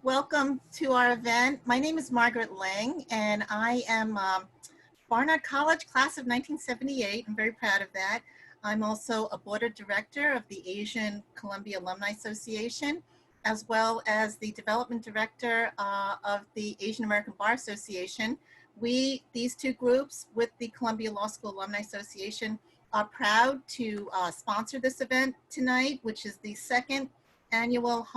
Welcome to our event. My name is Margaret Ling, and I am Barnard College, class of 1978. I'm very proud of that. I'm also a board of director of the Asian Columbia Alumni Association, as well as the development director of the Asian American Bar Association. These two groups with the Columbia Law School Alumni Association are proud to sponsor this event tonight, which is the second annual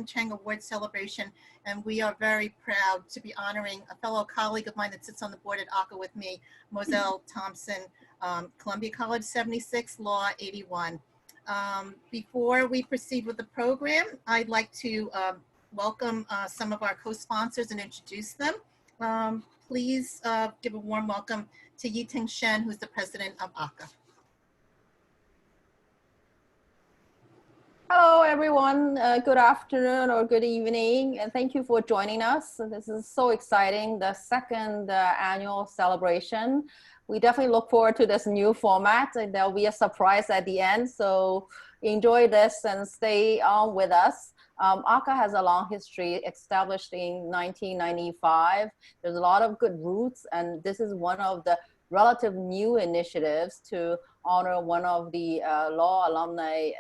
Chang Award celebration, and we are very proud to be honoring a fellow colleague of mine that sits on the board at ACA with me, Mozelle Thompson, Columbia College 76, Law 81. Before we proceed with the program, I'd like to welcome some of our co-sponsors and introduce them. Please give a warm welcome to Chen, who's the president of ACA. Hello, everyone. Good afternoon or good evening, and thank you for joining us. This is so exciting, the second annual celebration. We definitely look forward to this new format, and there'll be a surprise at the end, so enjoy this and stay on with us. ACA has a long history, established in 1995. There's a lot of good roots, and this is one of the relative new initiatives to honor one of the law alumni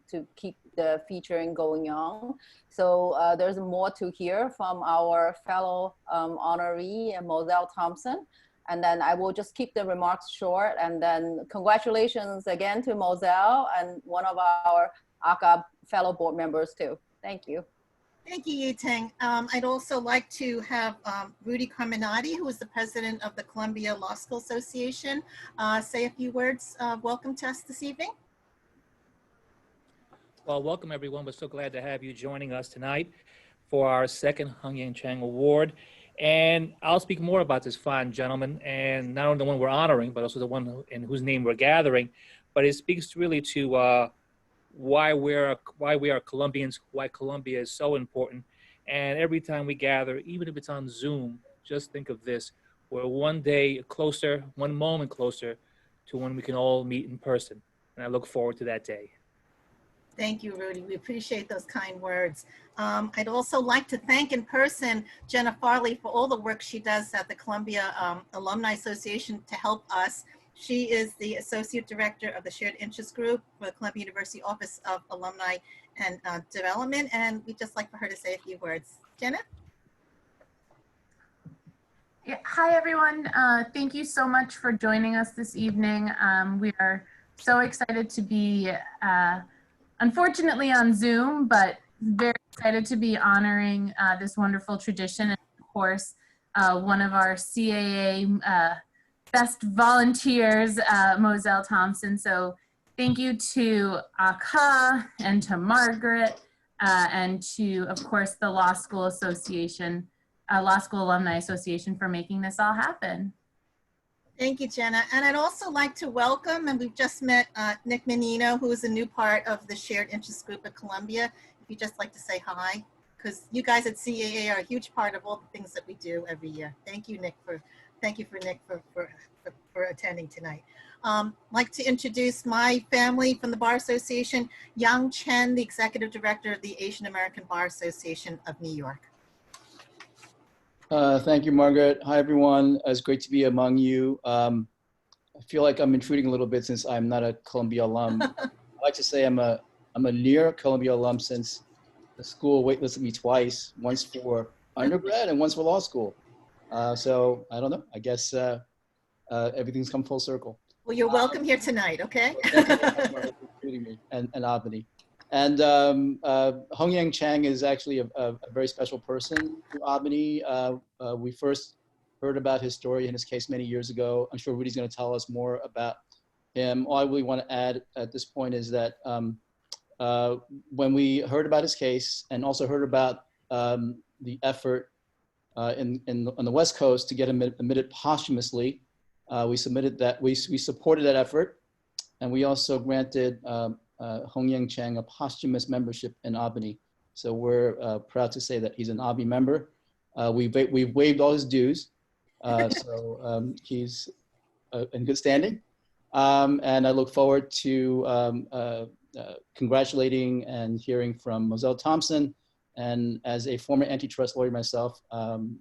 to keep the featuring going on. So there's more to hear from our fellow honoree, Mozelle Thompson. And then I will just keep the remarks short. And then congratulations again to Mozelle and one of our ACA fellow board members too. Thank you. Thank you, Chen. I'd also like to have Rudy Carmenaty, who is the president of the Columbia Law School Association, say a few words. Welcome to us this evening. Well, welcome everyone. We're so glad to have you joining us tonight for our second Chang Award. And I'll speak more about this fine gentleman, and not only the one we're honoring, but also the one in whose name we're gathering. But it speaks really to why we are Columbians, why Columbia is so important. And every time we gather, even if it's on Zoom, just think of this: we're one day closer, one moment closer to when we can all meet in person. And I look forward to that day. Thank you, Rudy. We appreciate those kind words. I'd also like to thank in person Genna Farley for all the work she does at the Columbia Alumni Association to help us. She is the Associate Director of the Shared Interest Group for the Columbia University Office of Alumni and Development, and we'd just like for her to say a few words. Genna? Yeah, hi, everyone. Thank you so much for joining us this evening. We are so excited to be, unfortunately on Zoom, but very excited to be honoring this wonderful tradition. And of course, one of our CAA best volunteers, Mozelle Thompson. So thank you to ACA and to Margaret and to, of course, the Law School Association, Law School Alumni Association for making this all happen. Thank you, Genna. And I'd also like to welcome, and we've just met Nick Menino, who is a new part of the Shared Interest Group at Columbia. If you'd just like to say hi, because you guys at CAA are a huge part of all the things that we do every year. Thank you, Nick, for attending tonight. I'd like to introduce my family from the Bar Association, Chen, the Executive Director of the Asian American Bar Association of New York. Thank you, Margaret. Hi, everyone. It's great to be among you. I feel like I'm intruding a little bit since I'm not a Columbia alum. I like to say I'm a near Columbia alum since the school waitlisted me twice, once for undergrad and once for law school. So I don't know, I guess everything's come full circle. Well, you're welcome here tonight, okay? and Albany. And Chang is actually a very special person to Albany. We first heard about his story and his case many years ago. I'm sure Rudy's gonna tell us more about him. All I really wanna add at this point is that when we heard about his case and also heard about the effort on the West Coast to get him admitted posthumously, we supported that effort, and we also granted Chang a posthumous membership in Albany. So we're proud to say that he's an Albany member. We've waived all his dues, so he's in good standing. And I look forward to congratulating and hearing from Mozelle Thompson And as a former antitrust lawyer myself, I'm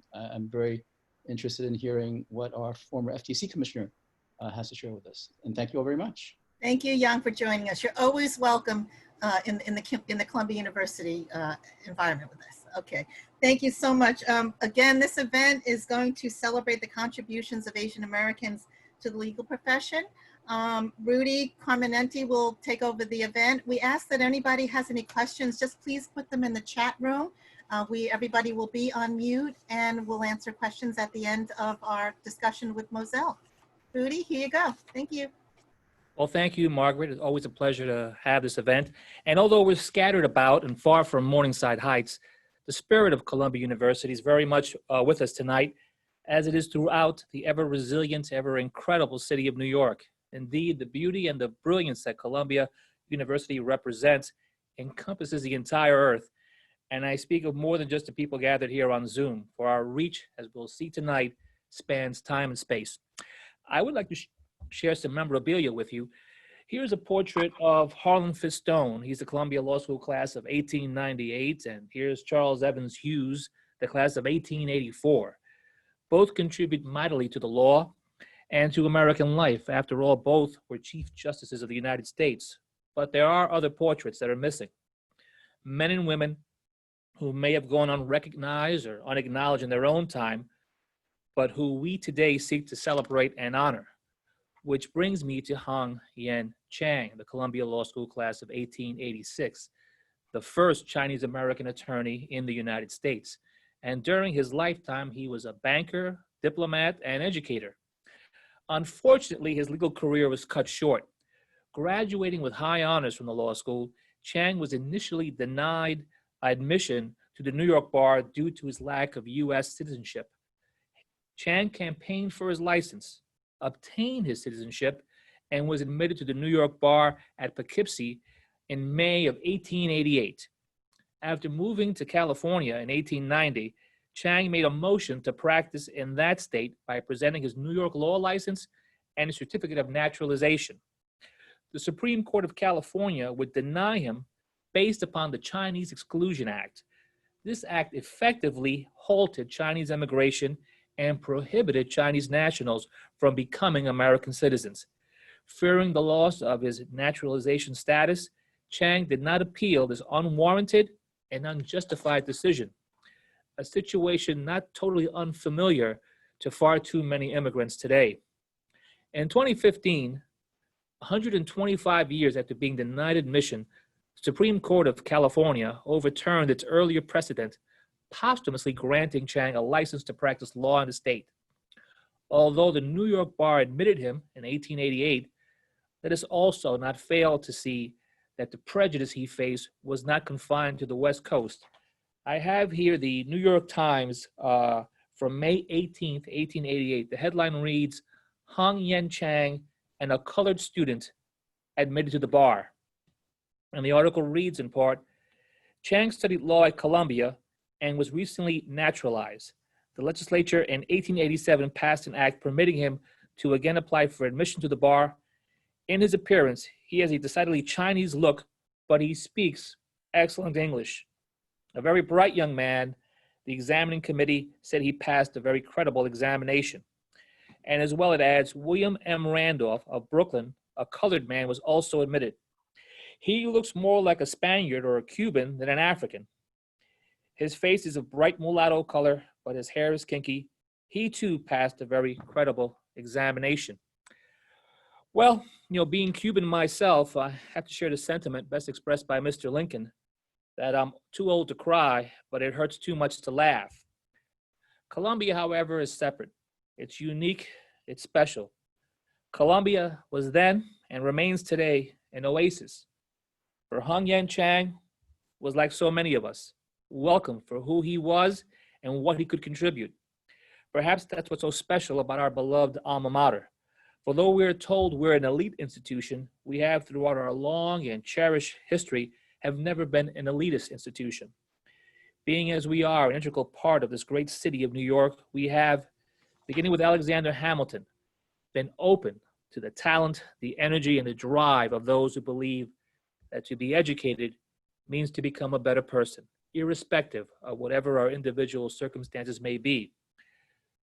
very interested in hearing what our former FTC commissioner has to share with us. And thank you all very much. Thank you, Yang, for joining us. You're always welcome in the Columbia University environment with us. Okay, thank you so much. Again, this event is going to celebrate the contributions of Asian Americans to the legal profession. Rudy Carmenaty will take over the event. We ask that anybody has any questions, just please put them in the chat room. Everybody will be on mute and we'll answer questions at the end of our discussion with Mozelle. Rudy, here you go. Thank you. Well, thank you, Margaret. It's always a pleasure to have this event. And although we're scattered about and far from Morningside Heights, the spirit of Columbia University is very much with us tonight, as it is throughout the ever-resilient, ever-incredible city of New York. Indeed, the beauty and the brilliance that Columbia University represents encompasses the entire earth. And I speak of more than just the people gathered here on Zoom, for our reach, as we'll see tonight, spans time and space. I would like to share some memorabilia with you. Here's a portrait of Harlan Fistone. He's the Columbia Law School class of 1898, and here's Charles Evans Hughes, the class of 1884. Both contribute mightily to the law and to American life. After all, both were Chief Justices of the United States. But there are other portraits that are missing. Men and women who may have gone unrecognized or unacknowledged in their own time, but who we today seek to celebrate and honor. Which brings me to Hong-Yen Chang, the Columbia Law School class of 1886, the first Chinese-American attorney in the United States. And during his lifetime, he was a banker, diplomat, and educator. Unfortunately, his legal career was cut short. Graduating with high honors from the law school, Chang was initially denied admission to the New York bar due to his lack of U.S. citizenship. Chang campaigned for his license, obtained his citizenship, and was admitted to the New York bar at Poughkeepsie in May of 1888. After moving to California in 1890, Chang made a motion to practice in that state by presenting his New York law license and a certificate of naturalization. The Supreme Court of California would deny him based upon the Chinese Exclusion Act. This act effectively halted Chinese immigration and prohibited Chinese nationals from becoming American citizens. Fearing the loss of his naturalization status, Chang did not appeal this unwarranted and unjustified decision, a situation not totally unfamiliar to far too many immigrants today. In 2015, 125 years after being denied admission, the Supreme Court of California overturned its earlier precedent, posthumously granting Chang a license to practice law in the state. Although the New York bar admitted him in 1888, let us also not fail to see that the prejudice he faced was not confined to the West Coast. I have here the New York Times from May 18th, 1888. The headline reads, Hong-Yen Chang and a colored student admitted to the bar. And the article reads in part, Chang studied law at Columbia and was recently naturalized. The legislature in 1887 passed an act permitting him to again apply for admission to the bar. In his appearance, he has a decidedly Chinese look, but he speaks excellent English. A very bright young man, the examining committee said he passed a very credible examination. And as well, it adds, William M. Randolph of Brooklyn, a colored man, was also admitted. He looks more like a Spaniard or a Cuban than an African. His face is of bright mulatto color, but his hair is kinky. He too passed a very credible examination. Well, being Cuban myself, I have to share the sentiment best expressed by Mr. Lincoln, that I'm too old to cry, but it hurts too much to laugh. Columbia, however, is separate. It's unique, it's special. Columbia was then and remains today an oasis. For Hong-Yen Chang was like so many of us, welcome for who he was and what he could contribute. Perhaps that's what's so special about our beloved alma mater. For though we're told we're an elite institution, we have throughout our long and cherished history have never been an elitist institution. Being as we are an integral part of this great city of New York, we have, beginning with Alexander Hamilton, been open to the talent, the energy, and the drive of those who believe that to be educated means to become a better person. irrespective of whatever our individual circumstances may be.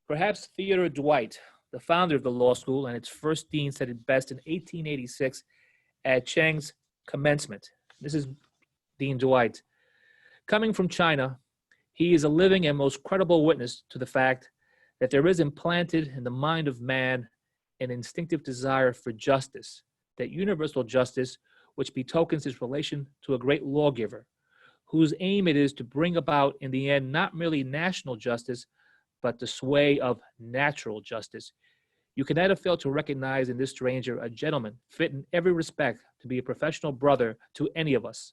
Perhaps Theodore Dwight, the founder of the law school and its first dean, said it best in 1886 at Chang's commencement. This is Dean Dwight. Coming from China, he is a living and most credible witness to the fact that there is implanted in the mind of man an instinctive desire for justice, that universal justice which betokens his relation to a great lawgiver, whose aim it is to bring about in the end not merely national justice, but the sway of natural justice. You cannot have failed to recognize in this stranger a gentleman fit in every respect to be a professional brother to any of us.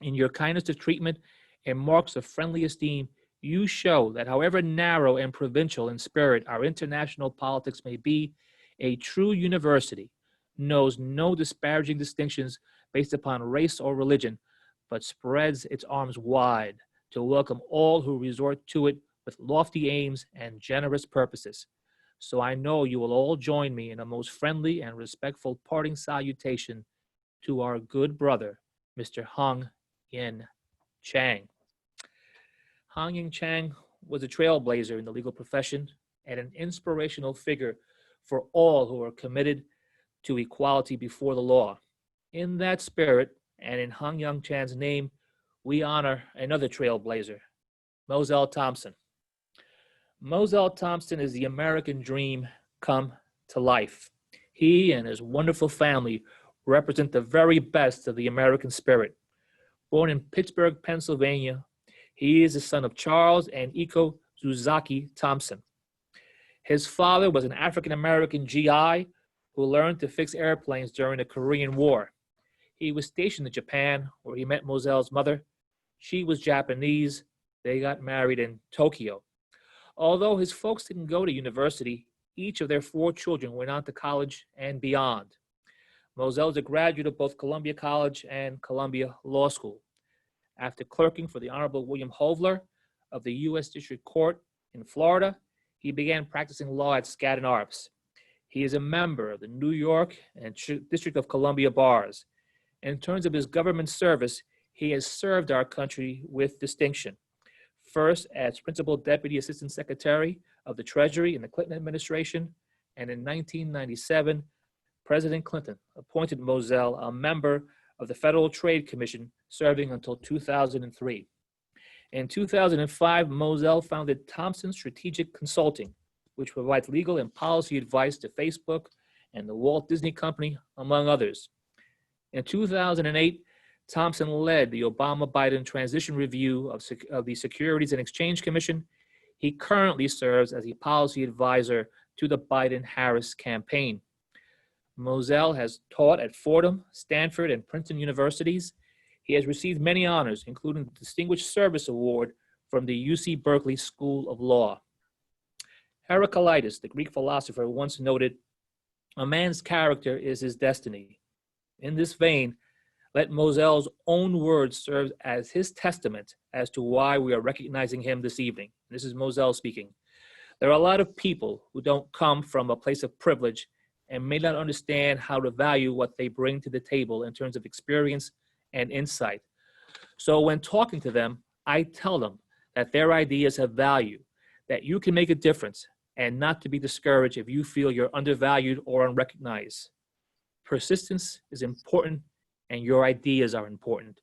In your kindness of treatment and marks of friendly esteem, you show that however narrow and provincial in spirit our international politics may be, a true university knows no disparaging distinctions based upon race or religion, but spreads its arms wide to welcome all who resort to it with lofty aims and generous purposes. So I know you will all join me in a most friendly and respectful parting salutation to our good brother, Mr. Hong-Yin Chang. Hong-Yin Chang was a trailblazer in the legal profession and an inspirational figure for all who are committed to equality before the law. In that spirit, and in Hong-Yin Chang's name, we honor another trailblazer, Mozelle Thompson. Mozelle Thompson is the American dream come to life. He and his wonderful family represent the very best of the American spirit. Born in Pittsburgh, Pennsylvania, he is the son of Charles and Iko Zuzaki Thompson. His father was an African-American GI who learned to fix airplanes during the Korean War. He was stationed in Japan, where he met Mozelle's mother. She was Japanese. They got married in Tokyo. Although his folks didn't go to university, each of their 4 children went on to college and beyond. Mozelle is a graduate of both Columbia College and Columbia Law School. After clerking for the Honorable William Hovler of the U.S. District Court in Florida, he began practicing law at Skadden Arps. He is a member of the New York and District of Columbia bars. In terms of his government service, he has served our country with distinction. First, as Principal Deputy Assistant Secretary of the Treasury in the Clinton administration, and in 1997, President Clinton appointed Mozelle a member of the Federal Trade Commission, serving until 2003. In 2005, Mozelle founded Thompson Strategic Consulting, which provides legal and policy advice to Facebook and the Walt Disney Company, among others. In 2008, Thompson led the Obama-Biden Transition Review of the Securities and Exchange Commission. He currently serves as a policy advisor to the Biden-Harris campaign. Mozelle has taught at Fordham, Stanford, and Princeton universities. He has received many honors, including the Distinguished Service Award from the UC Berkeley School of Law. Heraclitus, the Greek philosopher, once noted, "A man's character is his destiny." In this vein, let Mozelle's own words serve as his testament as to why we are recognizing him this evening. This is Mozelle speaking. There are a lot of people who don't come from a place of privilege and may not understand how to value what they bring to the table in terms of experience and insight. So when talking to them, I tell them that their ideas have value, that you can make a difference, and not to be discouraged if you feel you're undervalued or unrecognized. Persistence is important, and your ideas are important.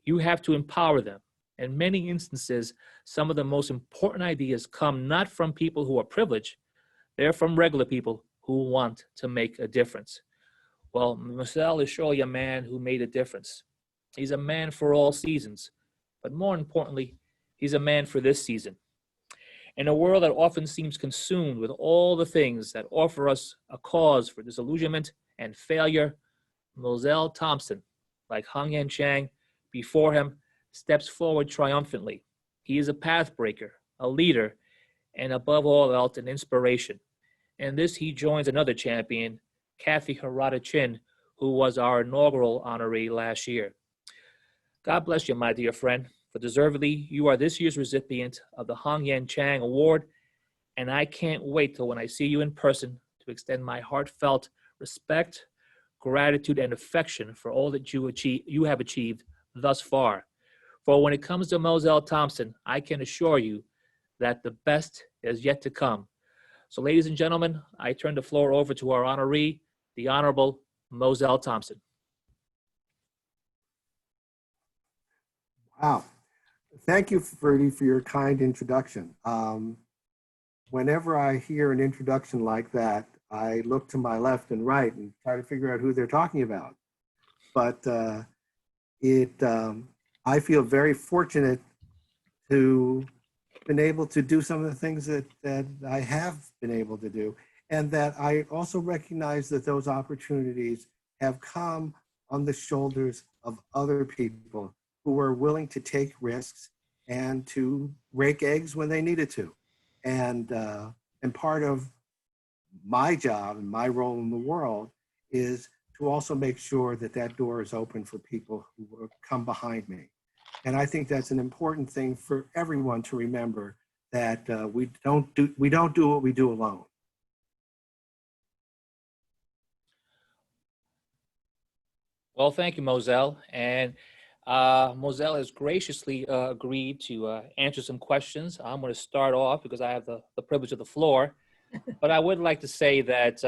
You have to empower them. In many instances, some of the most important ideas come not from people who are privileged, they're from regular people who want to make a difference. Well, Mozelle is surely a man who made a difference. He's a man for all seasons, but more importantly, he's a man for this season. In a world that often seems consumed with all the things that offer us a cause for disillusionment and failure, Mozelle Thompson, like Hong-Yin Chang before him, steps forward triumphantly. He is a pathbreaker, a leader, and above all else, an inspiration. In this, he joins another champion, Kathy Harada Chin, who was our inaugural honoree last year. God bless you, my dear friend, for deservedly, you are this year's recipient of the Hong-Yin Chang Award, and I can't wait till when I see you in person to extend my heartfelt respect, gratitude, and affection for all that you have achieved thus far. For when it comes to Mozelle Thompson, I can assure you that the best is yet to come. So ladies and gentlemen, I turn the floor over to our honoree, the Honorable Mozelle Thompson. Wow. Thank you, Rudy, for your kind introduction. Whenever I hear an introduction like that, I look to my left and right and try to figure out who they're talking about. But I feel very fortunate to been able to do some of the things that I have been able to do, and that I also recognize that those opportunities have come on the shoulders of other people who were willing to take risks and to rake eggs when they needed to. And part of my job and my role in the world is to also make sure that that door is open for people who will come behind me. And I think that's an important thing for everyone to remember, that we don't do what we do alone. Well, thank you, Mozelle. And Mozelle has graciously agreed to answer some questions. I'm going to start off because I have the privilege of the floor. But I would like to say that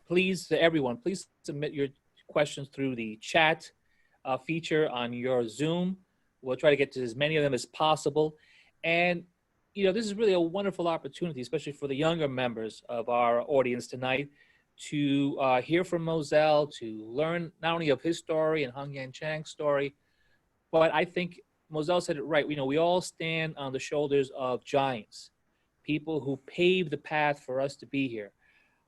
please, everyone, please submit your questions through the chat feature on your Zoom. We'll try to get to as many of them as possible. And, you know, this is really a wonderful opportunity, especially for the younger members of our audience tonight, to hear from Mozelle, to learn not only of his story and Hongyang Chang's story, but I think Mozelle said it right. You know, we all stand on the shoulders of giants, people who paved the path for us to be here.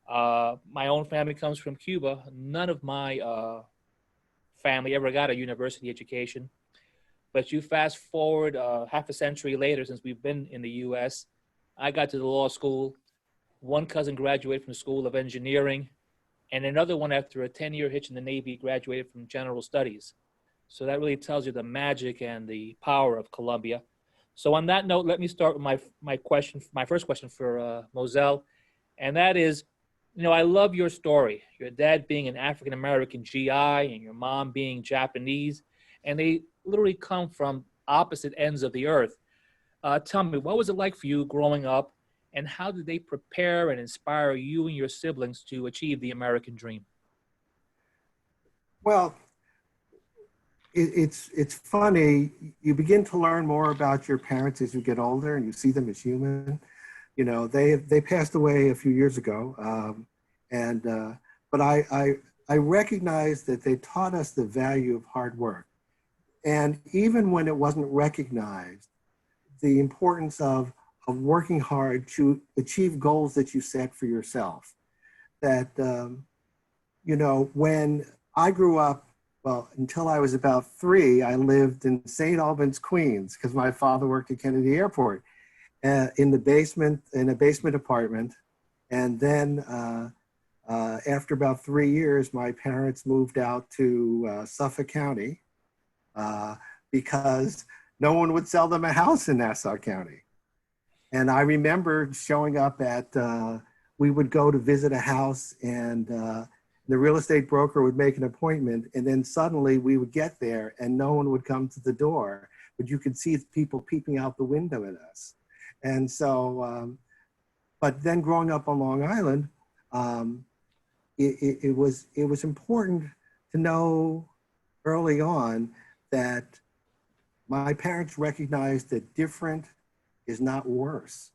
My own family comes from Cuba. None of my family ever got a university education. But you fast forward half a century later, since we've been in the US, I got to the law school. One cousin graduated from the School of Engineering, and another one, after a 10-year hitch in the Navy, graduated from General Studies. So that really tells you the magic and the power of Columbia. So on that note, let me start with my first question for Mozelle, and that is, you know, I love your story. Your dad being an African-American GI and your mom being Japanese, and they literally come from opposite ends of the earth. Tell me, what was it like for you growing up, and how did they prepare and inspire you and your siblings to achieve the American dream? Well, it's funny. You begin to learn more about your parents as you get older, and you see them as human. You know, they passed away a few years ago, but I recognize that they taught us the value of hard work, and even when it wasn't recognized, the importance of working hard to achieve goals that you set for yourself. That you know, when I grew up, well, until I was about 3, I lived in St. Albans, Queens, because my father worked at Kennedy Airport. In a basement apartment. And then after about 3 years, my parents moved out to Suffolk County because no one would sell them a house in Nassau County. And I remember showing up at, we would go to visit a house, and the real estate broker would make an appointment, and then suddenly we would get there and no one would come to the door, but you could see people peeping out the window at us. And so, but then growing up on Long Island, it was important to know early on that my parents recognized that different is not worse,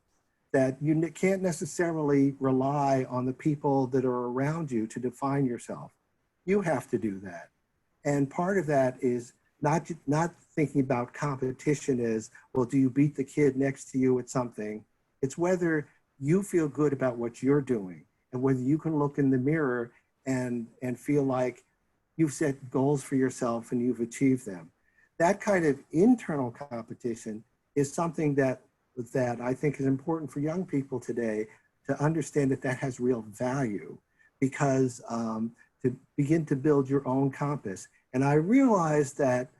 that you can't necessarily rely on the people that are around you to define yourself. You have to do that. And part of that is not thinking about competition as, well, do you beat the kid next to you at something? It's whether you feel good about what you're doing and whether you can look in the mirror and feel like you've set goals for yourself and you've achieved them. That kind of internal competition is something that I think is important for young people today to understand that has real value, because to begin to build your own compass. And I realized that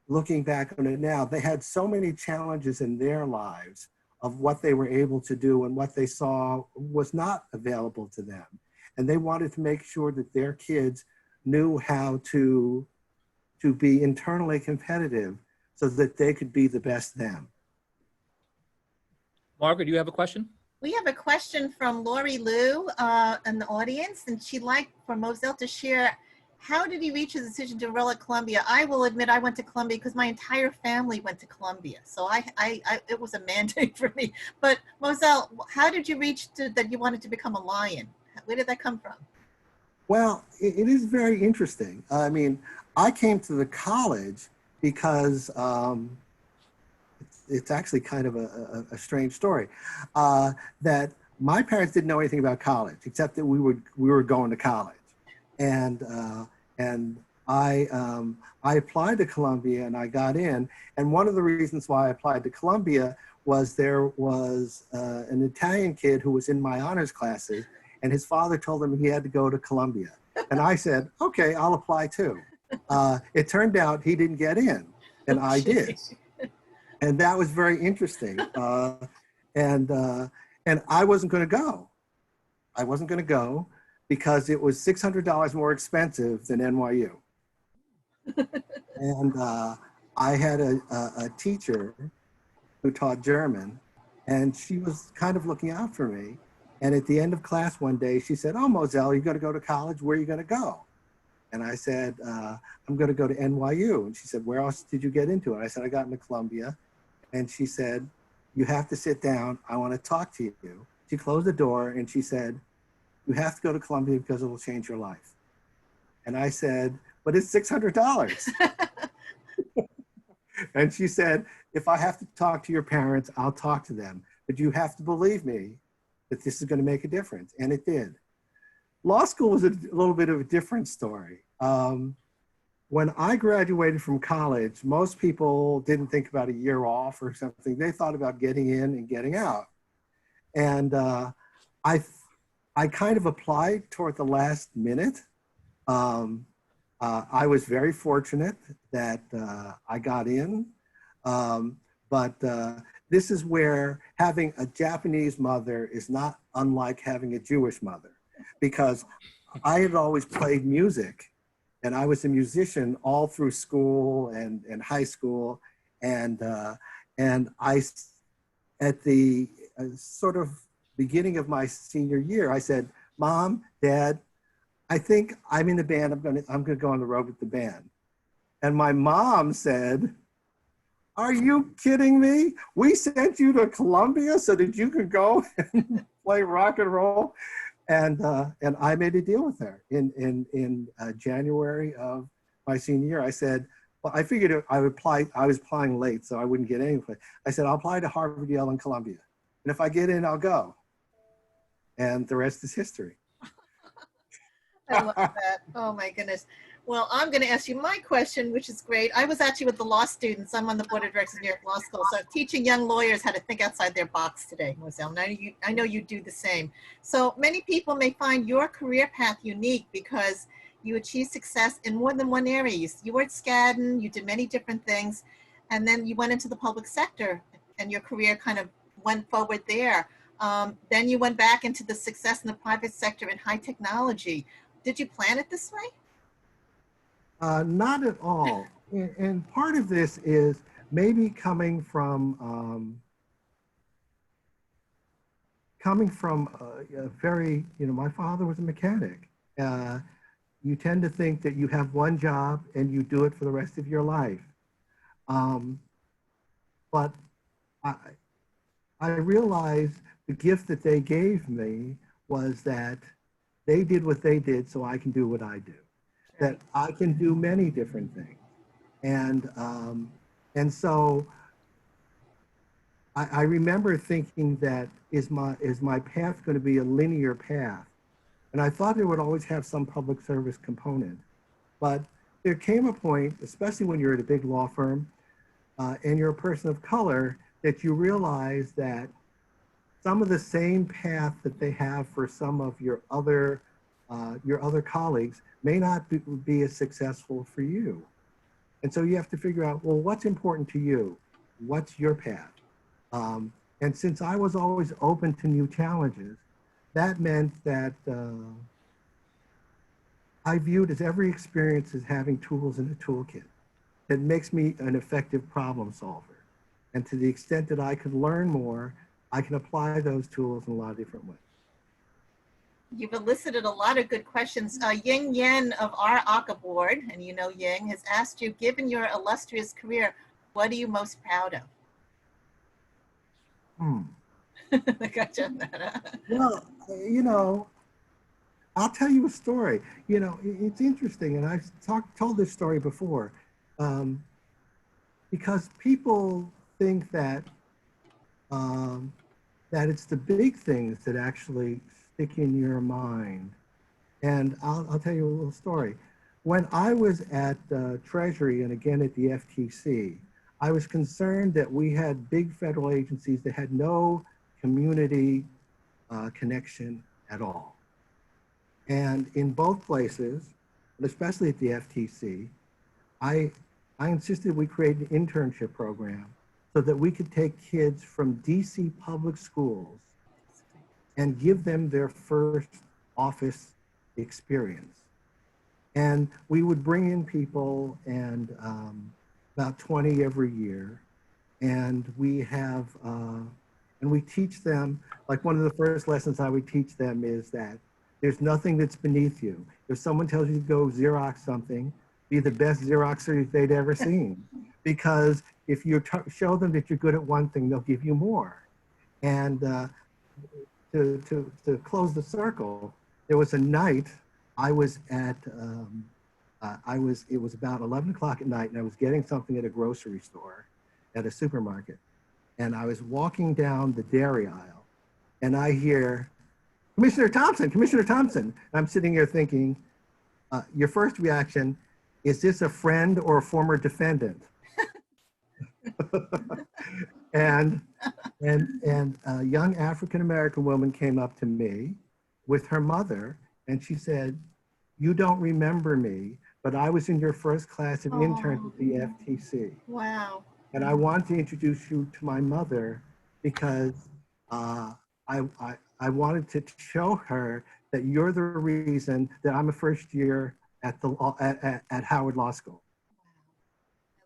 looking back on it now, they had so many challenges in their lives of what they were able to do and what they saw was not available to them. And they wanted to make sure that their kids knew how to to be internally competitive so that they could be the best them. Margaret, do you have a question? We have a question from Lori Liu in the audience, and she'd like for Mozelle to share, how did he reach his decision to enroll at Columbia? I will admit I went to Columbia because my entire family went to Columbia. So it was a mandate for me. But Mozelle, how did you reach that you wanted to become a Lion? Where did that come from? Well, it is very interesting. I mean, I came to the college because it's actually kind of a strange story, that my parents didn't know anything about college, except that we were going to college. And I applied to Columbia and I got in. And one of the reasons why I applied to Columbia was there was an Italian kid who was in my honors classes, and his father told him he had to go to Columbia. And I said, okay, I'll apply too. It turned out he didn't get in, and I did. And that was very interesting. And I wasn't going to go. I wasn't going to go because it was $600 more expensive than NYU. And I had a teacher who taught German, and she was kind of looking out for me. And at the end of class one day, she said, oh, Mozelle, you're going to go to college? Where are you going to go? And I said, I'm going to go to NYU. And she said, where else did you get into? And I said, I got into Columbia. And she said, you have to sit down. I want to talk to you. She closed the door and she said, you have to go to Columbia because it will change your life. And I said, but it's $600. And she said, if I have to talk to your parents, I'll talk to them. But you have to believe me that this is going to make a difference. And it did. Law school was a little bit of a different story. When I graduated from college, most people didn't think about a year off or something. They thought about getting in and getting out. And I kind of applied toward the last minute. I was very fortunate that I got in. But this is where having a Japanese mother is not unlike having a Jewish mother, because I had always played music. And I was a musician all through school and high school. And I, at the sort of beginning of my senior year, I said, Mom, Dad, I think I'm in the band. I'm gonna go on the road with the band. And my mom said, are you kidding me? We sent you to Columbia so that you could go and play rock and roll? And I made a deal with her in January of my senior year. I said, well, I figured I was applying late, so I wouldn't get any place. I said, I'll apply to Harvard, Yale, and Columbia. And if I get in, I'll go. And the rest is history. I love that. Oh my goodness. Well, I'm going to ask you my question, which is great. I was actually with the law students. I'm on the board of directors of New York Law School. So I'm teaching young lawyers how to think outside their box today, Mozelle. And I know you do the same. So many people may find your career path unique because you achieved success in more than one area. You were at Skadden, you did many different things, and then you went into the public sector and your career kind of went forward there. Then you went back into the success in the private sector in high technology. Did you plan it this way? Not at all. And part of this is maybe coming from a very, my father was a mechanic. You tend to think that you have one job and you do it for the rest of your life. But I realized the gift that they gave me was that they did what they did so I can do what I do. That I can do many different things. And so I remember thinking that is my path going to be a linear path? And I thought it would always have some public service component. But there came a point, especially when you're at a big law firm and you're a person of color, that you realize that some of the same path that they have for some of your other colleagues may not be as successful for you. And so you have to figure out, well, what's important to you? What's your path? And since I was always open to new challenges, that meant that I viewed as every experience as having tools in a toolkit that makes me an effective problem solver. And to the extent that I could learn more, I can apply those tools in a lot of different ways. You've elicited a lot of good questions. Ying Yen of our ACA board, and you know Ying, has asked you, given your illustrious career, what are you most proud of? Gotcha. Well, you know, I'll tell you a story. You know, it's interesting, and I've told this story before, because people think that that it's the big things that actually stick in your mind. And I'll tell you a little story. When I was at Treasury and again at the FTC, I was concerned that we had big federal agencies that had no community connection at all. And in both places, but especially at the FTC, I insisted we create an internship program so that we could take kids from DC public schools and give them their first office experience. And we would bring in people, and about 20 every year. And we have, and we teach them, like one of the first lessons I would teach them is that there's nothing that's beneath you. If someone tells you to go Xerox something, be the best Xeroxer they'd ever seen. Because if you show them that you're good at one thing, they'll give you more. And to close the circle, there was a night I was at, it was about 11 o'clock at night, and I was getting something at a grocery store, at a supermarket. And I was walking down the dairy aisle, and I hear, Commissioner Thompson, Commissioner Thompson. And I'm sitting here thinking, your first reaction, is this a friend or a former defendant? and a young African-American woman came up to me with her mother, and she said, you don't remember me, but I was in your first class of interns at the FTC. Wow. And I want to introduce you to my mother because I wanted to show her that you're the reason that I'm a first year at the at Howard Law School.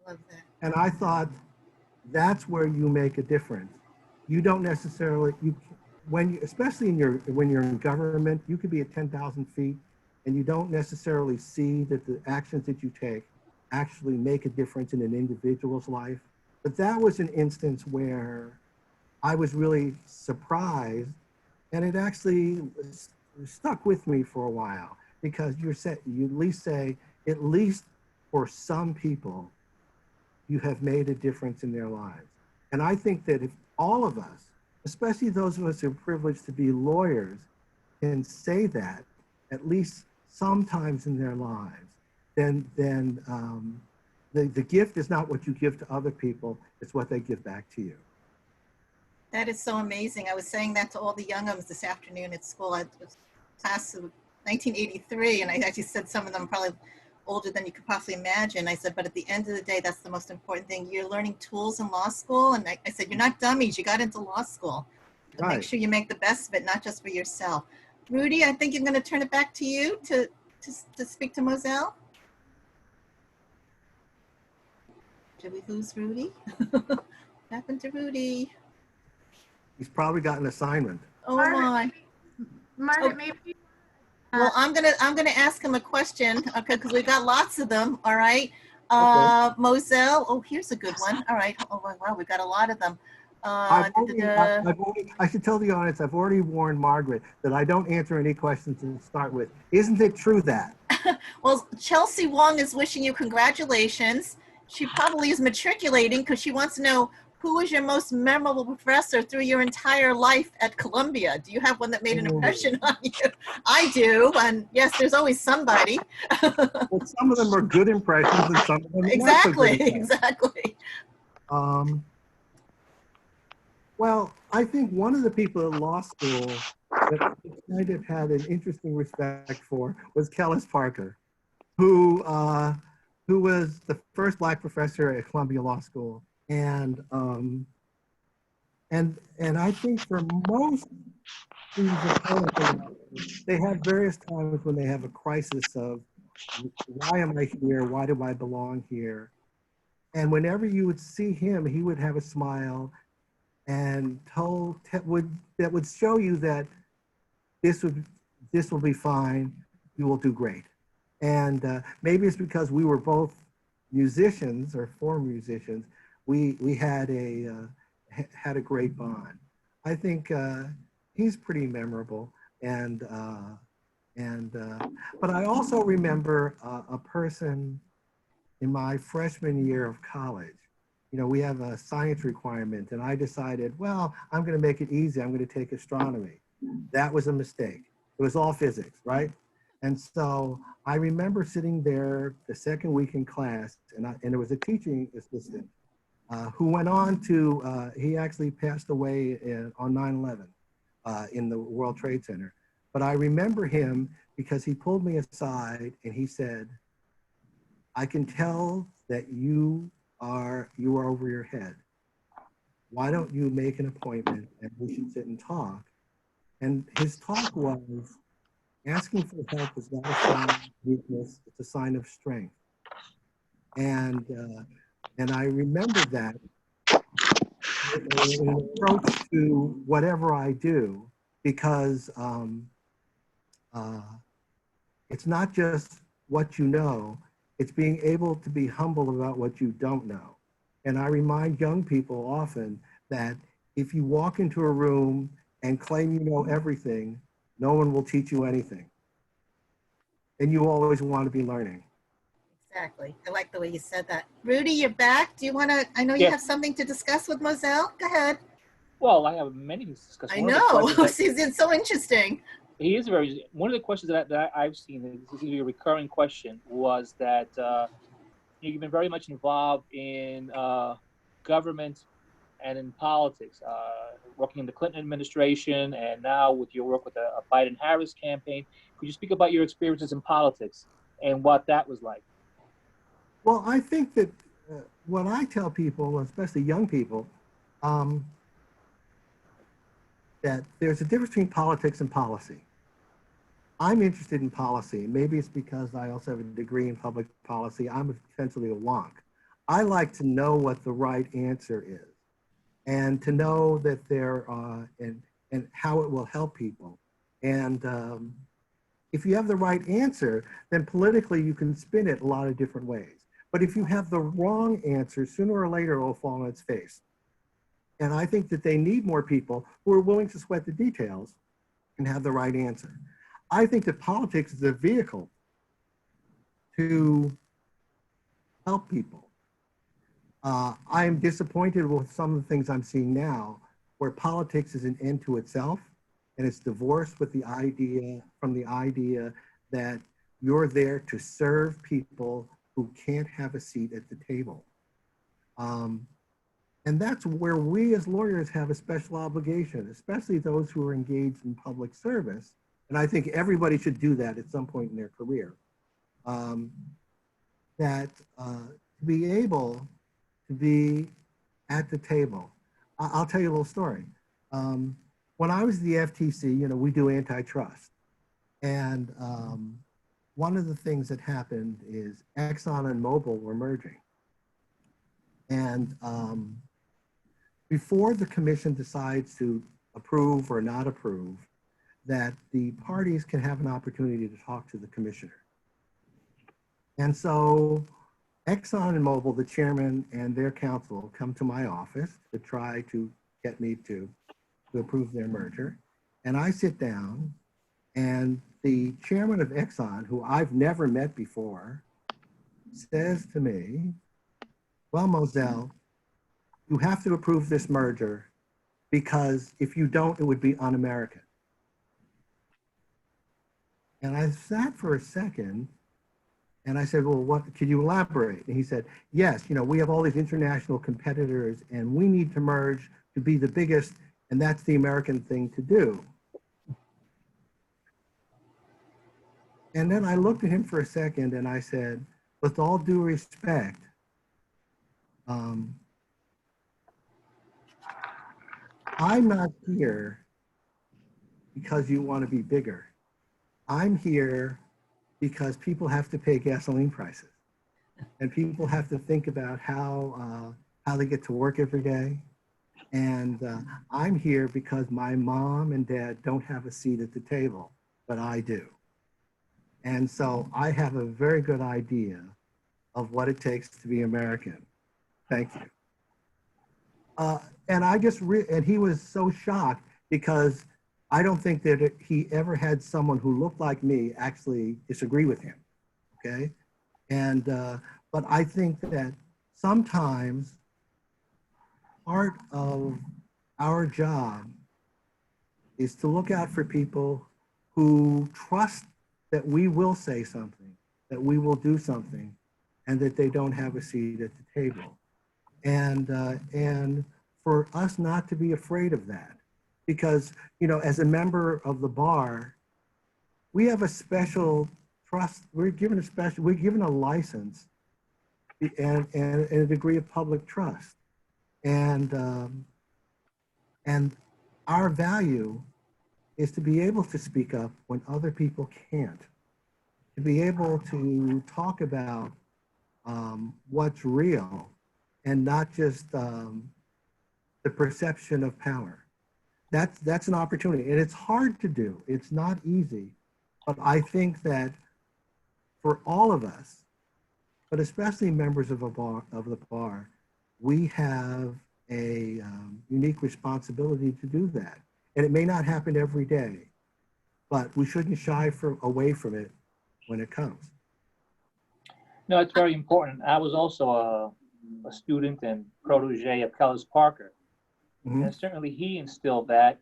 I love that. And I thought, that's where you make a difference. You don't necessarily, especially when you're in government, you could be at 10,000 feet and you don't necessarily see that the actions that you take actually make a difference in an individual's life. But that was an instance where I was really surprised, and it actually stuck with me for a while, because you at least say, at least for some people, you have made a difference in their lives. And I think that if all of us, especially those of us who are privileged to be lawyers, can say that at least sometimes in their lives, then the gift is not what you give to other people, it's what they give back to you. That is so amazing. I was saying that to all the young'uns this afternoon at school. I was class of 1983, and I actually said some of them probably older than you could possibly imagine. I said, but at the end of the day, that's the most important thing. You're learning tools in law school. And I said, you're not dummies. You got into law school. So Right. Make sure you make the best of it, not just for yourself. Rudy, I think I'm going to turn it back to you to speak to Mozelle. Did we lose Rudy? What happened to Rudy? He's probably got an assignment. Oh Margaret, my. Margaret, maybe. Well, I'm gonna ask him a question, okay, because we've got lots of them. All right, Mozelle. Oh, here's a good one. All right. Oh wow, we've got a lot of them. I should tell the audience, I've already warned Margaret that I don't answer any questions to start with. Isn't it true that? Well, Chelsea Wong is wishing you congratulations. She probably is matriculating because she wants to know, who was your most memorable professor through your entire life at Columbia? Do you have one that made an impression on you? I do, and yes, there's always somebody. Well, some of them are good impressions and some of them Exactly, not so good impressions. exactly. Well, I think one of the people at law school that I kind of had an interesting respect for was Kellis Parker, who was the first Black professor at Columbia Law School. And I think for most He was a poet. They have various times when they have a crisis of why am I here? Why do I belong here? And whenever you would see him, he would have a smile and that would show you that this will be fine. You will do great. And maybe it's because we were both musicians or former musicians. We had a great bond. I think he's pretty memorable. But I also remember a person in my freshman year of college. You know, we have a science requirement, and I decided, well, I'm going to make it easy. I'm going to take astronomy. That was a mistake. It was all physics, right? And so I remember sitting there the second week in class, and there was a teaching assistant who went on to, he actually passed away on 9/11 in the World Trade Center. But I remember him because he pulled me aside and he said, I can tell that you are over your head. Why don't you make an appointment and we should sit and talk? And his talk was, asking for help is not a sign of weakness, it's a sign of strength. And I remember that in an approach to whatever I do, because it's not just what you know, it's being able to be humble about what you don't know. And I remind young people often that if you walk into a room and claim you know everything, no one will teach you anything. And you always want to be learning. Exactly. I like the way you said that. Rudy, you're back. Do you want to, I know you have something to discuss with Mozelle. Go ahead. Well, I have many things to discuss. I know. It's so interesting. He is very, one of the questions that I've seen, this is a recurring question, was that you've been very much involved in government and in politics, working in the Clinton administration, and now with your work with the Biden-Harris campaign. Could you speak about your experiences in politics and what that was like? Well, I think that what I tell people, especially young people, that there's a difference between politics and policy. I'm interested in policy. Maybe it's because I also have a degree in public policy. I'm essentially a wonk. I like to know what the right answer is and to know that there and how it will help people. And if you have the right answer, then politically you can spin it a lot of different ways. But if you have the wrong answer, sooner or later it will fall on its face. And I think that they need more people who are willing to sweat the details and have the right answer. I think that politics is a vehicle to help people. I am disappointed with some of the things I'm seeing now, where politics is an end to itself, and it's divorced with the idea that you're there to serve people who can't have a seat at the table. And that's where we as lawyers have a special obligation, especially those who are engaged in public service. And I think everybody should do that at some point in their career. To be able to be at the table. I'll tell you a little story. When I was at the FTC, you know, we do antitrust. And one of the things that happened is Exxon and Mobil were merging. And before the commission decides to approve or not approve, that the parties can have an opportunity to talk to the commissioner. And so Exxon and Mobil, the chairman and their counsel, come to my office to try to get me to approve their merger. And I sit down, and the chairman of Exxon, who I've never met before, says to me, well, Mozelle, you have to approve this merger because if you don't, it would be un-American. And I sat for a second and I said, well, what, could you elaborate? And he said, yes, you know, we have all these international competitors and we need to merge to be the biggest, and that's the American thing to do. And then I looked at him for a second and I said, with all due respect, I'm not here because you want to be bigger. I'm here because people have to pay gasoline prices, and people have to think about how they get to work every day. And I'm here because my mom and dad don't have a seat at the table, but I do. And so I have a very good idea of what it takes to be American. Thank you. And and he was so shocked because I don't think that he ever had someone who looked like me actually disagree with him, okay? And, but I think that sometimes part of our job is to look out for people who trust that we will say something, that we will do something, and that they don't have a seat at the table. And for us not to be afraid of that, because, you know, as a member of the bar, we have a special trust. We're given a license and a degree of public trust. And our value is to be able to speak up when other people can't, to be able to talk about what's real and not just the perception of power. That's an opportunity, and it's hard to do. It's not easy, but I think that for all of us, but especially members of the bar, we have a unique responsibility to do that. And it may not happen every day, but we shouldn't shy away from it when it comes. No, it's very important. I was also a student and protege of Kellis Parker. Mm-hmm. And certainly he instilled that,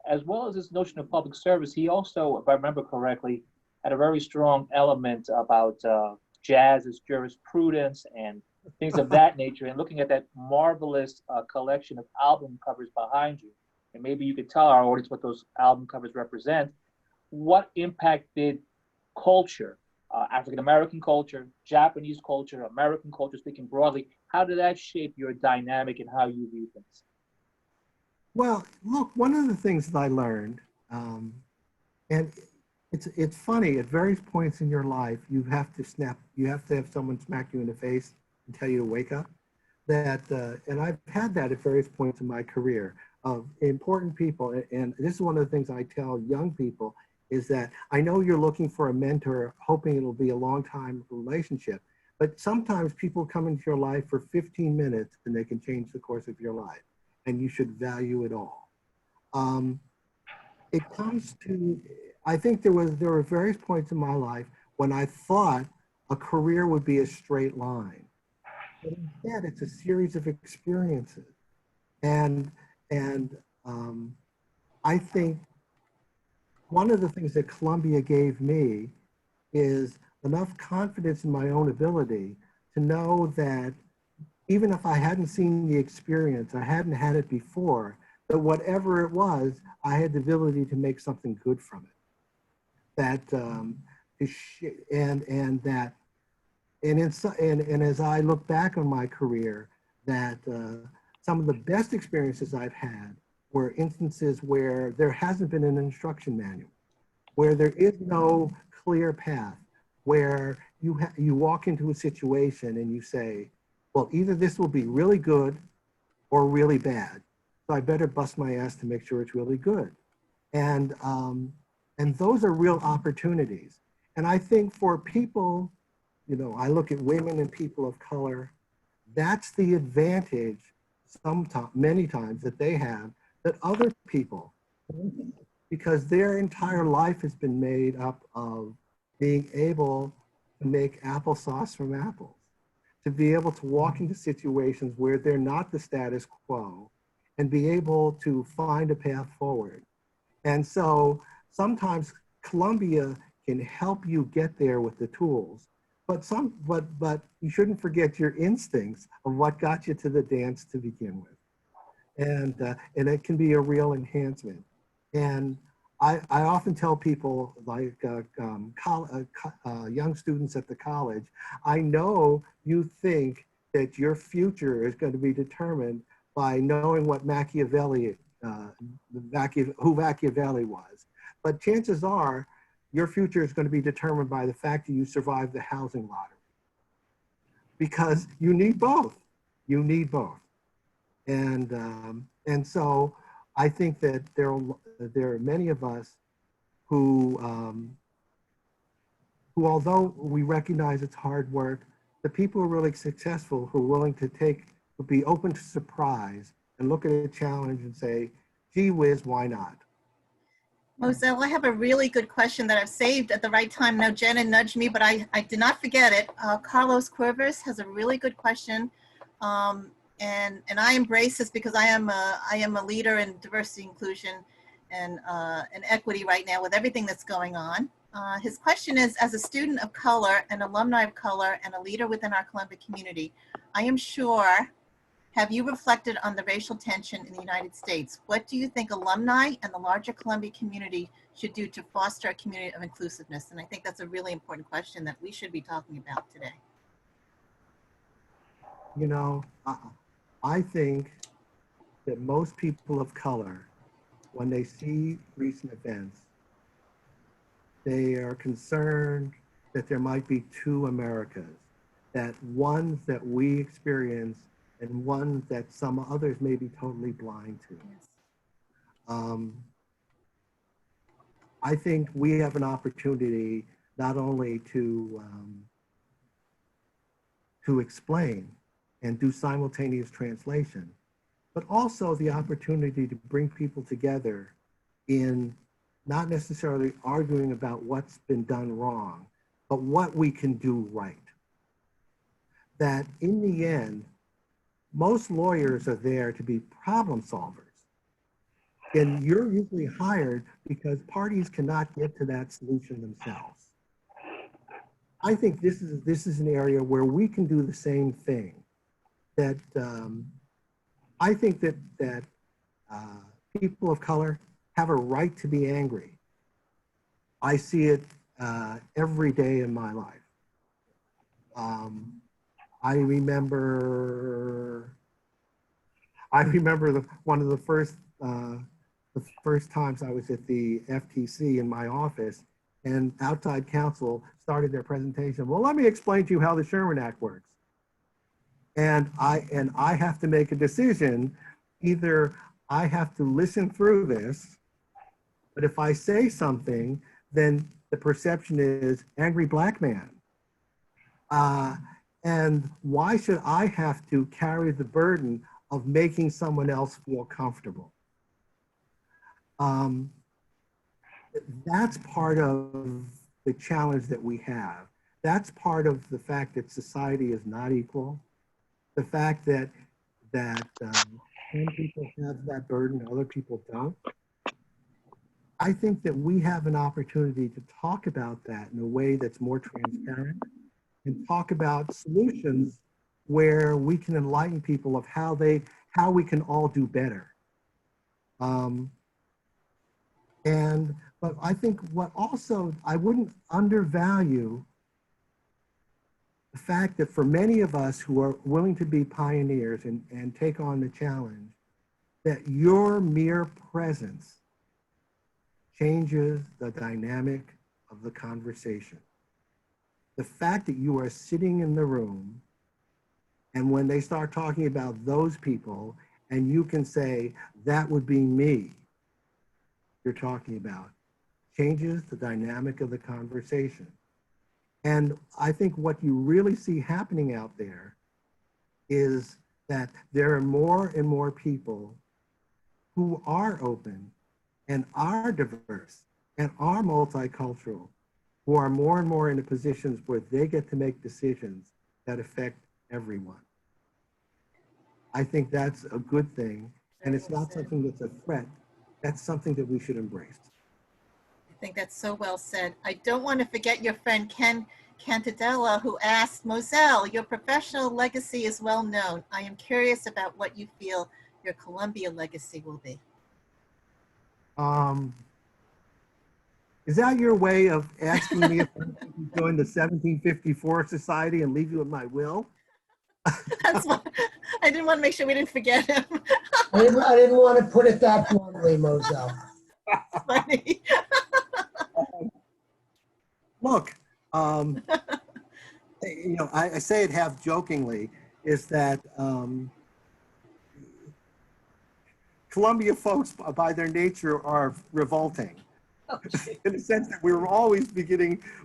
as well as this notion of public service. He also, if I remember correctly, had a very strong element about jazz as jurisprudence and things of that nature. And looking at that marvelous collection of album covers behind you, and maybe you could tell our audience what those album covers represent. What impact did culture, African-American culture, Japanese culture, American culture, speaking broadly, how did that shape your dynamic and how you view things? Well, look, one of the things that I learned, and it's funny, at various points in your life, you have to have someone smack you in the face and tell you to wake up. And I've had that at various points in my career of important people. And this is one of the things I tell young people is that I know you're looking for a mentor, hoping it'll be a long time relationship, but sometimes people come into your life for 15 minutes and they can change the course of your life. And you should value it all. It comes to, I think there were various points in my life when I thought a career would be a straight line. But instead, it's a series of experiences. And I think one of the things that Columbia gave me is enough confidence in my own ability to know that even if I hadn't seen the experience, I hadn't had it before, that whatever it was, I had the ability to make something good from it. And as I look back on my career, that some of the best experiences I've had were instances where there hasn't been an instruction manual, where there is no clear path, where you walk into a situation and you say, well, either this will be really good or really bad. So I better bust my ass to make sure it's really good. And those are real opportunities. And I think for people, you know, I look at women and people of color, that's the advantage many times that they have that other people, because their entire life has been made up of being able to make applesauce from apples, to be able to walk into situations where they're not the status quo and be able to find a path forward. And so sometimes Columbia can help you get there with the tools, but you shouldn't forget your instincts of what got you to the dance to begin with. And it can be a real enhancement. And I often tell people, like young students at the college, I know you think that your future is going to be determined by knowing what Machiavelli who Machiavelli was. But chances are your future is going to be determined by the fact that you survive the housing lottery. Because you need both. You need both. And so I think that there are many of us who although we recognize it's hard work, the people who are really successful, who are willing to be open to surprise and look at a challenge and say, gee whiz, why not? Mozelle, I have a really good question that I've saved at the right time. Now, Genna nudged me, but I did not forget it. Carlos Cuervas has a really good question. And I embrace this because I am a leader in diversity, inclusion, and equity right now with everything that's going on. His question is, as a student of color, an alumni of color, and a leader within our Columbia community, I am sure, have you reflected on the racial tension in the United States? What do you think alumni and the larger Columbia community should do to foster a community of inclusiveness? And I think that's a really important question that we should be talking about today. You know, I think that most people of color, when they see recent events, they are concerned that there might be two Americas, that one that we experience and one that some others may be totally blind to. Yes. I think we have an opportunity not only to explain and do simultaneous translation, but also the opportunity to bring people together in not necessarily arguing about what's been done wrong, but what we can do right. That in the end, most lawyers are there to be problem solvers. And you're usually hired because parties cannot get to that solution themselves. I think this is an area where we can do the same thing. That I think that people of color have a right to be angry. I see it every day in my life. I remember one of the first times I was at the FTC in my office, and outside counsel started their presentation. Well, let me explain to you how the Sherman Act works. And I have to make a decision. Either I have to listen through this, but if I say something, then the perception is angry black man. And why should I have to carry the burden of making someone else feel comfortable? That's part of the challenge that we have. That's part of the fact that society is not equal. The fact that some people have that burden, other people don't. I think that we have an opportunity to talk about that in a way that's more transparent and talk about solutions where we can enlighten people of how we can all do better. But I think I wouldn't undervalue the fact that for many of us who are willing to be pioneers and take on the challenge, that your mere presence changes the dynamic of the conversation. The fact that you are sitting in the room, and when they start talking about those people, and you can say, that would be me, you're talking about, changes the dynamic of the conversation. And I think what you really see happening out there is that there are more and more people who are open and are diverse and are multicultural, who are more and more in the positions where they get to make decisions that affect everyone. I think that's a good thing, and it's not something that's a threat. That's something that we should embrace. I think that's so well said. I don't want to forget your friend Ken Cantadella, who asked, Mozelle, your professional legacy is well known. I am curious about what you feel your Columbia legacy will be. Is that your way of asking me if I can join the 1754 Society and leave you in my will? That's why I didn't want to make sure we didn't forget him. I didn't want to put it that bluntly, Mozelle. Funny. Look, I say it half jokingly, is that Columbia folks, by their nature, are revolting. In the sense that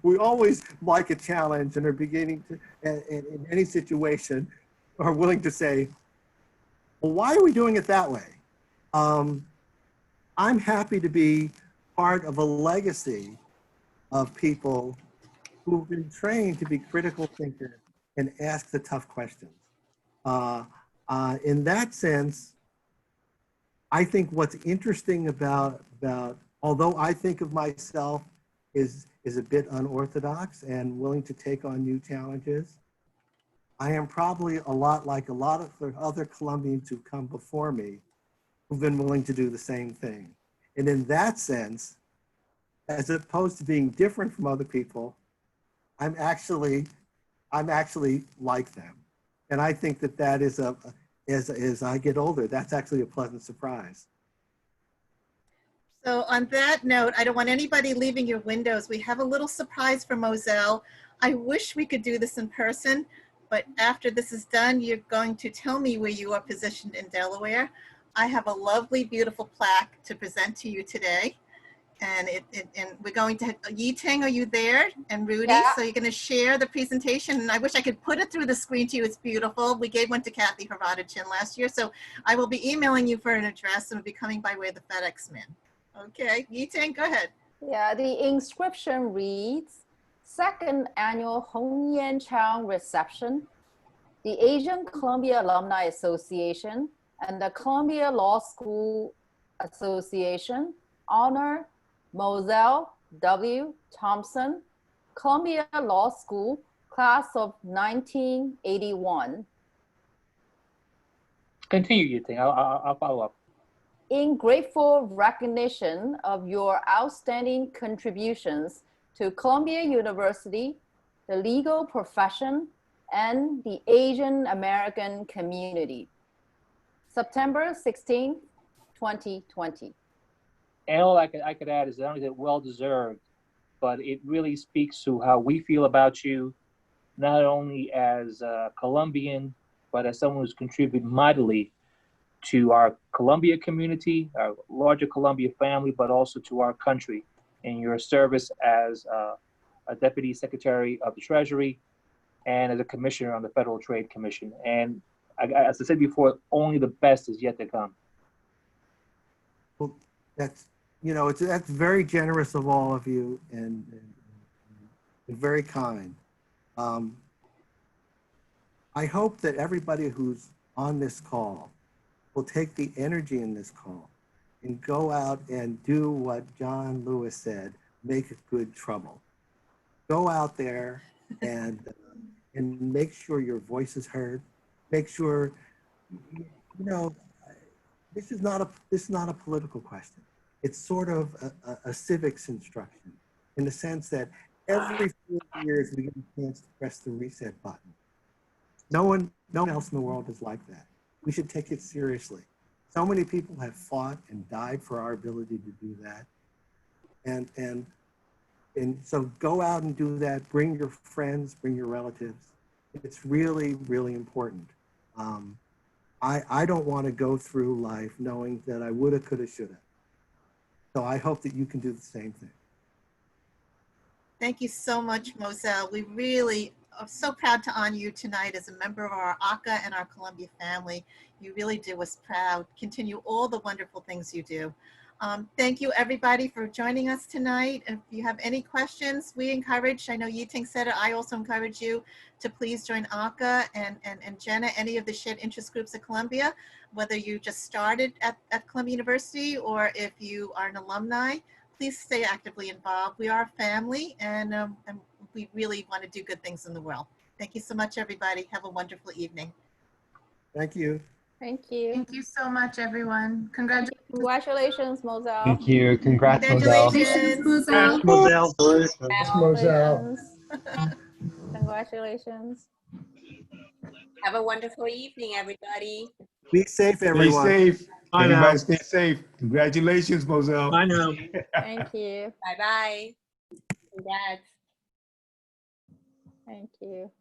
we always like a challenge and are beginning to, in any situation, are willing to say, well, why are we doing it that way? I'm happy to be part of a legacy of people who've been trained to be critical thinkers and ask the tough questions. In that sense, I think what's interesting about although I think of myself is a bit unorthodox and willing to take on new challenges, I am probably a lot like a lot of the other Colombians who've come before me who've been willing to do the same thing. And in that sense, as opposed to being different from other people, I'm actually like them. And I think that is as I get older, that's actually a pleasant surprise. So on that note, I don't want anybody leaving your windows. We have a little surprise for Mozelle. I wish we could do this in person, but after this is done, you're going to tell me where you are positioned in Delaware. I have a lovely, beautiful plaque to present to you today. And we're going to, Yi-Ting, are you there? And Rudy, Yeah. So you're going to share the presentation. And I wish I could put it through the screen to you. It's beautiful. We gave one to Kathy Chen last year. So I will be emailing you for an address and it'll be coming by way of the FedEx man. Okay, Yi-Ting, go ahead. Yeah, the inscription reads, Second Annual Hongyan Chang Reception. The Asian Columbia Alumni Association and the Columbia Law School Association honor Mozelle W. Thompson, Columbia Law School, class of 1981. Continue, you think. I'll follow up. In grateful recognition of your outstanding contributions to Columbia University, the legal profession, and the Asian American community. September 16, 2020. And all I could add is not only that well-deserved, but it really speaks to how we feel about you, not only as a Colombian, but as someone who's contributed mightily to our Columbia community, our larger Columbia family, but also to our country in your service as a Deputy Secretary of the Treasury and as a Commissioner on the Federal Trade Commission. And as I said before, only the best is yet to come. Well, that's very generous of all of you and very kind. I hope that everybody who's on this call will take the energy in this call and go out and do what John Lewis said, make good trouble. Go out there and make sure your voice is heard. Make sure, this is not a political question. It's sort of a civics instruction in the sense that every 4 years we get a chance to press the reset button. No one else in the world is like that. We should take it seriously. So many people have fought and died for our ability to do that. And so go out and do that. Bring your friends, bring your relatives. It's really, really important. I don't want to go through life knowing that I woulda, coulda, shoulda. So I hope that you can do the same thing. Thank you so much, Mozelle. We really are so proud to honor you tonight as a member of our ACA and our Columbia family. You really do us proud. Continue all the wonderful things you do. Thank you, everybody, for joining us tonight. If you have any questions, we encourage, I know Yi-Ting said it, I also encourage you to please join ACA and Genna, any of the shared interest groups at Columbia, whether you just started at Columbia University or if you are an alumni, please stay actively involved. We are a family and we really want to do good things in the world. Thank you so much, everybody. Have a wonderful evening. Thank you. Thank you. Thank you so much, everyone. Congratulations. Congratulations, Mozelle. Thank you. Congrats, Mozelle. Congratulations. Mozelle. Mozelle. Congratulations. Have a wonderful evening, everybody. Be safe, Stay everyone. safe. Bye now. Everybody stay safe. Congratulations, Mozelle. Bye now. Thank you. Bye-bye. Congrats. Thank you.